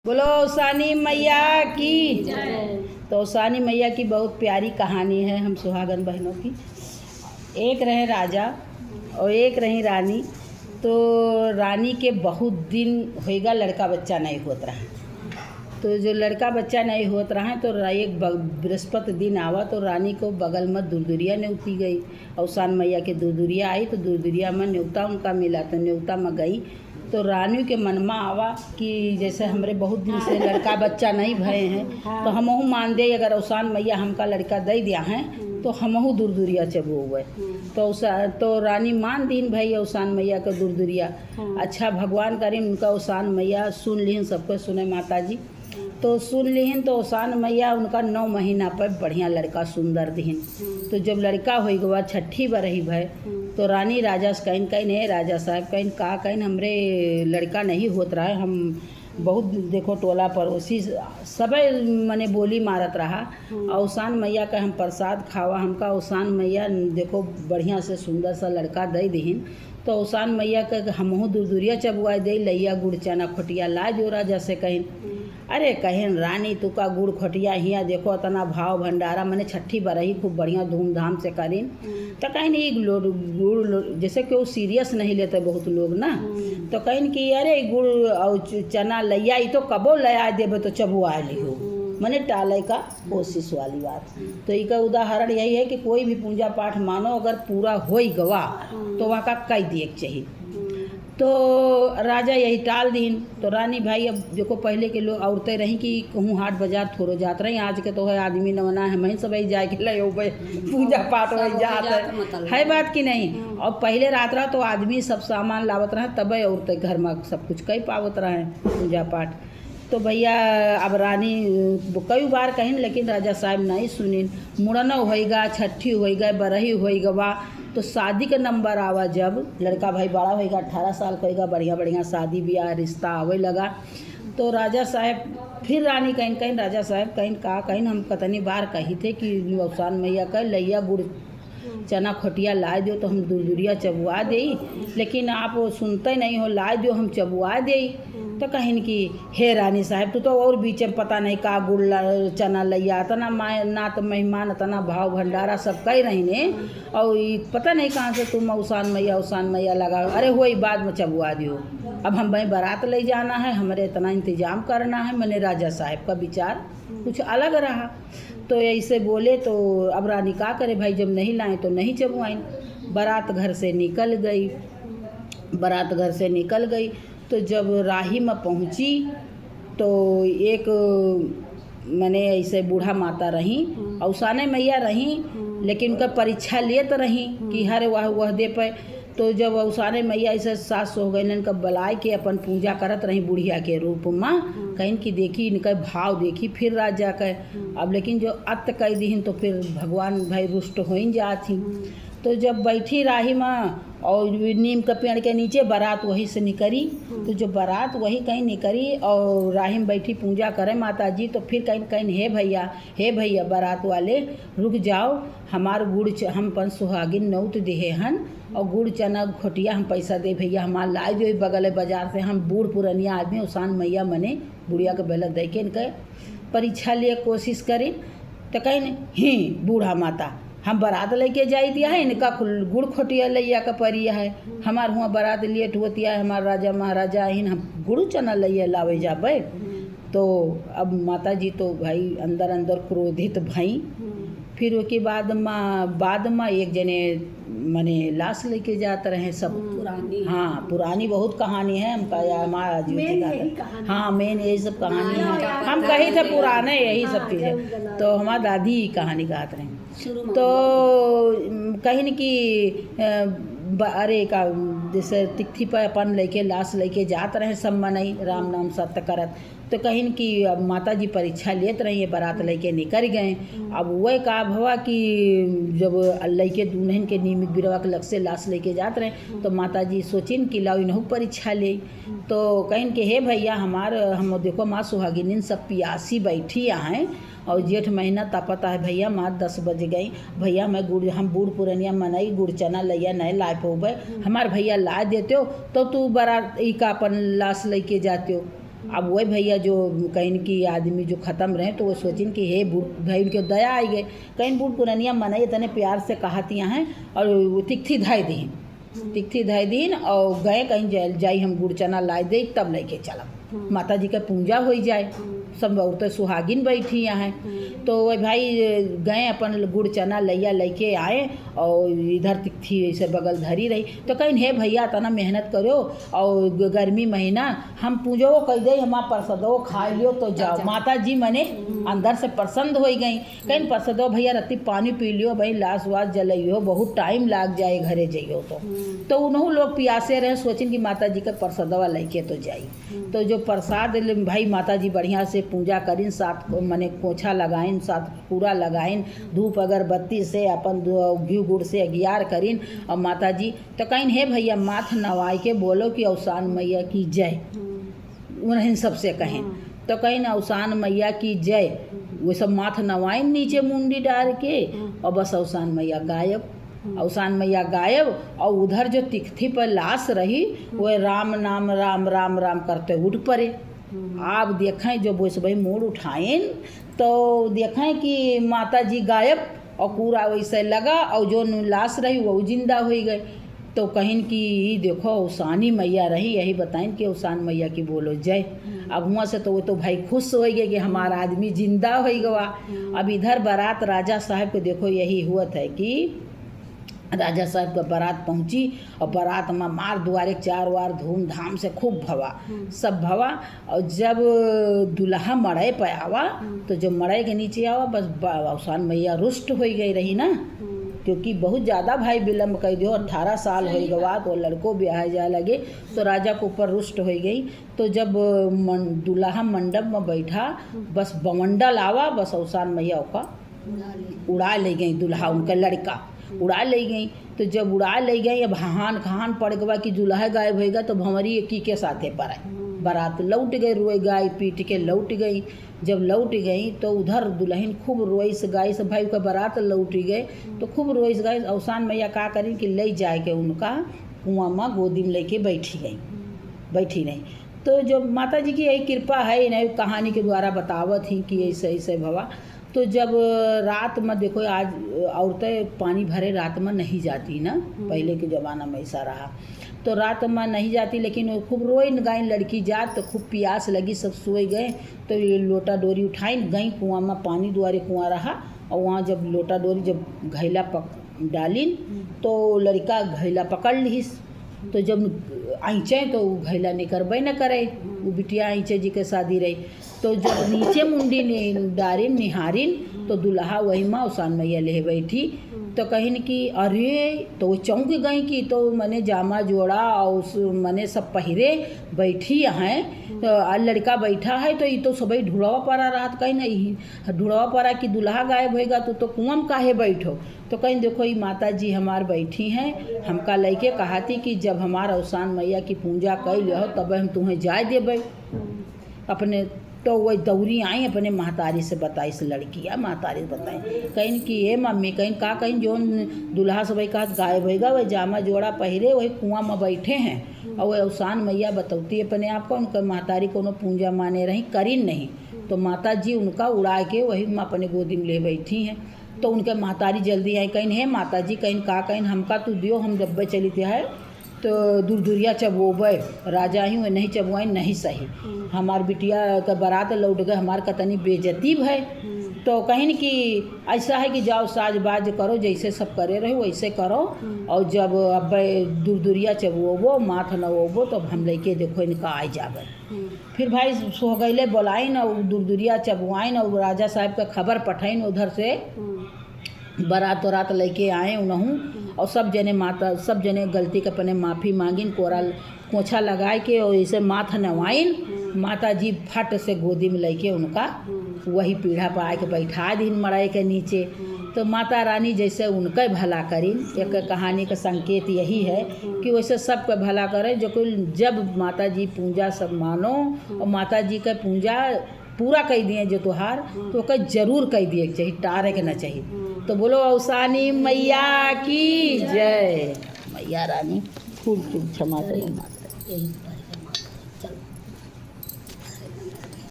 बोलो उसानी मैया की। तो उसानी मैया की बहुत प्यारी कहानी है हम सुहागन बहनों की। एक रहे राजा और एक रही रानी। तो रानी के बहुत दिन होएगा लड़का बच्चा नहीं होत रहा। तो जो लड़का बच्चा नहीं होत रहा है तो एक बृहस्पति दिन आवा तो रानी को बगल में दूरदुरिया न्योती गई। उसान मैया के दूरदुरिया आई तो दूरदुरिया में न्योता उनका मिला तो न्योता में गई। तो रानी के मन में आवा कि जैसे हमरे बहुत दिन से लड़का बच्चा नहीं भये हैं तो हमहू मान दे अगर उसान मैया हमका लड़का दे दिया है तो हमहू दूरदुरिया चबो हुए। तो रानी मान दीन भाई उसान मैया का दूरदुरिया। अच्छा भगवान करीम उनका उसान मैया सुन लीन, सबको सुने माता जी। तो सुन लीन तो उसान मैया उनका 9 महीना पर बढ़िया लड़का सुंदर दीन। तो जब लड़का हो गया छठी बरही भय तो रानी राजा से कहीं राजा साहब कहीं हमरे लड़का नहीं होत रहा है। हम बहुत देखो टोला पड़ोसी सब मने बोली मारत रहा। और उसान मैया का हम प्रसाद खावा हमका उसान मैया देखो बढ़िया से सुंदर सा लड़का दे दीन। तो उसान मैया का हमहू दूरदुरिया चबुआ दे लैया गुड़ चना खोटिया ला जोरा जैसे कहीं अरे कहीं रानी तू का गुड़ खोटिया हिया देखो इतना भाव भंडारा मैंने छठी बरही खूब बढ़िया धूमधाम से करीन। तो कहीं नहीं गुड़ जैसे कि वो सीरियस नहीं लेते बहुत लोग ना। तो कहीं कि अरे गुड़ और चना लैया ही तो कबो लया देवे तो चबुआ लिहो मैंने टाले का कोशिश वाली बात। तो इसका उदाहरण यही है कि कोई भी पूजा पाठ मानो अगर पूरा हो ही गवा तो वहाँ का कई दिए चाहिए। तो राजा यही टाल दीन। तो रानी भाई अब देखो पहले के लोग औरतें रही कि कहूँ हाट बाजार थोड़ो जात रही। आज के तो है आदमी नवना है मैं सब जाए के ले पूजा पाठ हो जात है बात कि नहीं। और पहले रात रहा तो आदमी सब सामान लावत रहे तब औरतें घर में सब कुछ कई पावत रहे पूजा पाठ। तो भैया अब रानी कई बार कहीं लेकिन राजा साहब नहीं सुनी। मुड़न होएगा छठी होएगा बरही होएगा तो शादी का नंबर आवा जब लड़का भाई बड़ा होएगा 18 साल का होएगा बढ़िया बढ़िया शादी ब्याह रिश्ता आवे लगा। तो राजा साहब फिर रानी कहीं राजा साहब कहीं हम कतनी बार कही थे कि उसान मैया का लैया गुड़ चना खोटिया ला दो तो हम दूरदुरिया चबुआ दे लेकिन आप सुनते नहीं हो ला दो हम चबुआ दे। तो कहीं कि हे रानी साहब तू तो और बीच में पता नहीं का गुड़ चना लैया इतना ना तो मेहमान इतना भाव भंडारा सब कह रही ने और पता नहीं कहाँ से तुम उसान मैया लगा अरे वही बाद में चबुआ दियो। अब हम भाई बारात ले जाना है हमारे इतना इंतजाम करना है। मैंने राजा साहब का विचार कुछ अलग रहा। तो ऐसे बोले तो अब रानी का करे भाई जब नहीं लाए तो नहीं चबुआइन। बारात घर से निकल गई। तो जब राही में पहुंची तो एक मैंने ऐसे बूढ़ा माता रही और उसाने मैया रही लेकिन उनका परीक्षा लेत रही कि हर वह दे पे। तो जब उसाने मैया ऐसे सास हो गई इनका बुलाए के अपन पूजा करत रही बुढ़िया के रूप में कहीं की देखी इनका भाव देखी फिर राजा का। अब लेकिन जो अत कह दीन तो फिर भगवान भाई रुष्ट हो ही जाती। तो जब बैठी राही में और नीम के पेड़ के नीचे बारात वहीं से निकली। तो जो बारात वही कहीं निकली और राही में बैठी पूजा करे माता जी। तो फिर कहीं हे भैया बारात वाले रुक जाओ हमार गुड़ हम अपन सुहागिन नौत देहे हन और गुड़ चना खोटिया हम पैसा दे भैया हमार ला दो बगल बाजार से। हम बूढ़ पुरनिया आदमी उसान मैया मने बुढ़िया के बेला दे के इनके परीक्षा लिए कोशिश करी। तो कहीं ही बूढ़ा माता हम बारात लेके जाई दिया है इनका गुड़ खोटिया लैया का परिया है हमार हुआ बारात लेट होती है हमार राजा महाराजा ही हम गुड़ चना लैया लावे जाबे। तो अब माता जी तो भाई अंदर क्रोधित भाई। फिर उसके बाद में एक जने मने लाश लेके जाते रहे सब पुरानी बहुत कहानी है हमका या हमारा मेन यही सब कहानी है। हम कही थे पुराने यही सब चीज़ें तो हमारी दादी कहानी गाते रहे। तो कहीं न कि अरे का जैसे तिथि पर अपन लेके लाश लेके जाते रहे सब मनई राम नाम सत्य करत। तो कहीं कि अब माता जी परीक्षा लेते रही बारात लेके निकल गए। अब वह का भवा कि जब लैके दुल्हन के नीमित बिरवा के लग से लाश लेके जाते रहे तो माता जी सोचिन कि लाओ इन्हों परीक्षा ले। तो कहीं के हे भैया हम देखो माँ सुहागिन सब पियासी बैठी हैं और जेठ महीना तपता है भैया माँ 10 बज गई भैया हम बूढ़ पुरनिया मनई गुड़ चना लैया नहीं ला पोबे हमार भैया ला देते हो तो तू बारात का अपन लाश लेके जाते हो। अब वही भैया जो कहीं की आदमी जो ख़त्म रहे तो वो सोचिन कि हे बूढ़ भाई उनके दया आई गए, कहीं बूढ़ पुरनिया मनाई तने प्यार से कहतियाँ हैं और वो तिकथी धाई दीन और गए कहीं जाई हम गुड़ चना ला दे तब लेके चला माता जी का पूजा हो जाए, सब औरतें सुहागिन बैठी हैं। तो वही भाई गए अपन गुड़ चना लैया लेके आए और इधर तिकथी ऐसे बगल धरी रही तो कहीं हे भैया तना मेहनत करो और गर्मी महीना हम पूजो कह दे हमारा प्रसादो खा लियो तो जाओ। माता जी मने अंदर से प्रसन्न हो गई, कहीं प्रसादो भैया रत्ती पानी पी लियो भाई लाश वास जलियो बहुत टाइम लाग जाए घरे जाइयो तो उन्हों लोग पियासे रहे सोचिन कि माता जी का प्रसादवा लेके तो जाई। तो जो प्रसाद भाई माता जी बढ़िया से पूजा करीन, साथ मने पोछा लगाइन, साथ पूरा लगाइन, धूप अगरबत्ती से अपन घी गुड़ से अगियार करीन और माता जी तो कहीं हे भैया माथ नवाई के बोलो कि अवसान मैया की जय, उन्हें सबसे कहें तो कहीं अवसान मैया की जय, वो सब माथ नवाइन नीचे मुंडी डाल के और बस अवसान मैया गायब। अवसान मैया गायब और उधर जो तिकथी पर लाश रही वो राम नाम राम राम राम करते उठ पड़े। आप देखें जो बोस भाई मोड़ उठाएं तो देखें कि माता जी गायब और पूरा वैसे लगा और जो लाश रही वो जिंदा हो गए। तो कहीं कि देखो अवसानी मैया रही, यही बताएं कि अवसान मैया की बोलो जय। अब हुआ से तो वो तो भाई खुश हो गए कि हमारा आदमी जिंदा हो गवा। अब इधर बारात राजा साहब को देखो यही हुआ था कि राजा साहब का बारात पहुंची और बारात में मार दुआरे चार वार धूमधाम से खूब भवा, सब भवा। और जब दुल्हा मड़े पे आवा तो जो मड़े के नीचे आवा बस अवसान मैया रुष्ट हो गई रही ना, क्योंकि बहुत ज़्यादा भाई विलम्ब कर दियो, 18 साल हो गवा तो लड़को ब्याह जाए लगे तो राजा के ऊपर रुष्ट हो गई। तो जब दुल्हा मंडप में बैठा बस बमंडल आवा बस अवसान मैया का उड़ा ले गई, दुल्हा उनका लड़का उड़ा ले गई। तो जब उड़ा ले गई अब हान खान पड़ गवा कि दुल्हा गायब होगा तो भंवरी एक के साथे पर आई, बारात लौट गई, रोए गाय पीट के लौट गई। जब लौट गई तो उधर दुल्हन खूब रोइस गाय से भाई का बारात लौट गए तो खूब रोइस गाय। अवसान मैया का करी कि ले जाए के उनका कुआं में गोदी में लेके बैठी नहीं। तो जो माता जी की यही कृपा है नहीं कहानी के द्वारा बतावत ही कि ऐसे ऐसे भवा। तो जब रात में देखो आज औरतें पानी भरे रात में नहीं जाती ना, पहले के ज़माना में ऐसा रहा तो रात में नहीं जाती, लेकिन वो खूब रोई गाय लड़की जात तो खूब प्यास लगी, सब सोए गए तो ये लोटा डोरी उठाई गई कुआं में, पानी दुआरे कुआं रहा और वहाँ जब लोटा डोरी जब घैला डालिन तो लड़का घैला पकड़ लीस। तो जब आँचे तो घैला निकरबे न करे, वो बिटिया आँचे जी के शादी रही। तो जब नीचे मुंडी डारिन निहारिन तो दुल्हा वही माँ अवसान मैया ले बैठी। तो कहीं कि अरे तो वो चौंक गई कि तो मैंने जामा जोड़ा और उस मैंने सब पहिरे बैठी हैं तो लड़का बैठा है तो ये तो सभी ढूढ़वा पड़ा रहा, कहीं नहीं ढूढ़वा पड़ा कि दुल्हा गायब होएगा तो कुआं काहे बैठो। तो कहीं देखो ये माता जी हमार बैठी हैं, हमका लैके कहा थी कि जब हमार अवसान मैया की पूजा कर लियो तब हम तुम्हें जाए देवे अपने। तो वही दौरी आई अपने महतारी से बताई, से लड़किया महतारी से बताई कहीं कि ये मम्मी कहीं का कहीं जो दुल्हा सब का गायब होगा वही जामा जोड़ा पहिरे वही कुआं में बैठे हैं और वह अवसान मैया बतौती अपने आप को, उनका महतारी कोनो पूजा माने रही करीन नहीं तो माता जी उनका उड़ा के वही में अपने गोदी में ले बैठी हैं। तो उनके महतारी जल्दी आई कहीं है माता जी कहीं का कहीं हमका तू दियो हम डब्बे चली थे है तो दूर दूरिया चबोबे राजा ही वह नहीं चबुआई नहीं सही, हमार बिटिया का बारात लौट गए हमार कतनी बेइज्जती है। तो कहीं कि ऐसा है कि जाओ साजबाज करो जैसे सब करे रहे वैसे करो और जब अब दूर दूरिया चबोबो माथ नवोबो तो हम लेके देखो इनका आ जावे। फिर भाई सो गईले बोलाइन और दूर दूरिया चबुआइन और राजा साहब का खबर पठाइन उधर से बारात वरात लेके आए उन्हों और सब जने गलती के अपने माफ़ी मांगिन, कोरा पोछा लगाए के और इसे माथ नवाइन। माता जी फट से गोदी में लेके उनका वही पीढ़ा पर आके बैठा दिन मड़ाई के नीचे। तो माता रानी जैसे उनका भला करीन, एक कहानी का संकेत यही है कि वैसे सबका भला करे। जो कोई जब माता जी पूजा सब मानो और माता जी का पूजा पूरा कह दिए जो त्योहार तो कहीं जरूर कह दिए चाहिए, टारे के ना चाहिए। तो बोलो अवसानी मैया की जय, मैया रानी खूब क्षमा करें।